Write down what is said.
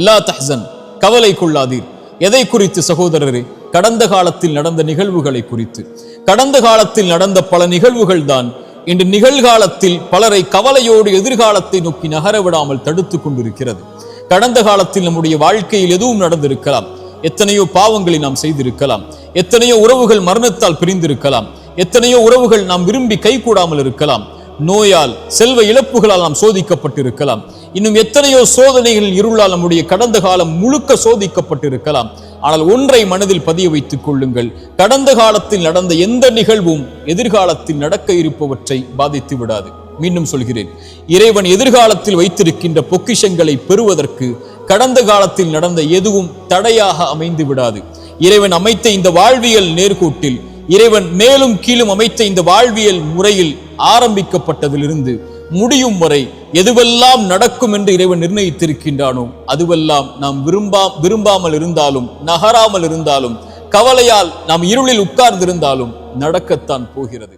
லா தஹ்சன், கவலை கொள்ளாதீர். எதை குறித்து சகோதரரே? கடந்த காலத்தில் நடந்த நிகழ்வுகளை குறித்து. கடந்த காலத்தில் நடந்த பல நிகழ்வுகள் தான் இன்று நிகழ்காலத்தில் பலரை கவலையோடு எதிர்காலத்தை நோக்கி நகர விடாமல் தடுத்து கொண்டிருக்கிறது. கடந்த காலத்தில் நம்முடைய வாழ்க்கையில் எதுவும் நடந்திருக்கலாம். எத்தனையோ பாவங்களை நாம் செய்திருக்கலாம். எத்தனையோ உறவுகள் மரணத்தால் பிரிந்திருக்கலாம். எத்தனையோ உறவுகள் நாம் விரும்பி கைகூடாமல் இருக்கலாம். நோயால், செல்வ இழப்புகளால் நாம் சோதிக்கப்பட்டிருக்கலாம். இன்னும் எத்தனையோ சோதனைகளில் இருளால் நம்முடைய கடந்த காலம் முழுக்க சோதிக்கப்பட்டிருக்கலாம். ஆனால் ஒன்றை மனதில் பதிய வைத்துக் கொள்ளுங்கள், கடந்த காலத்தில் நடந்த எந்த நிகழ்வும் எதிர்காலத்தில் நடக்க இருப்பவற்றை பாதித்து விடாது. மீண்டும் சொல்கிறேன், இறைவன் எதிர்காலத்தில் வைத்திருக்கின்ற பொக்கிஷங்களை பெறுவதற்கு கடந்த காலத்தில் நடந்த எதுவும் தடையாக அமைந்து விடாது. இறைவன் அமைத்த இந்த வாழ்வியல் நேர்கோட்டில், இறைவன் மேலும் கீழும் அமைத்த இந்த வாழ்வியல் முறையில் ஆரம்பிக்கப்பட்டதிலிருந்து முடியும் வரை எதுவெல்லாம் நடக்கும் என்று இறைவன் நிர்ணயித்திருக்கின்றானோ அதுவெல்லாம் நாம் விரும்பாமல் இருந்தாலும், நகராமல் இருந்தாலும், கவலையால் நாம் இருளில் உட்கார்ந்திருந்தாலும் நடக்கத்தான் போகிறது.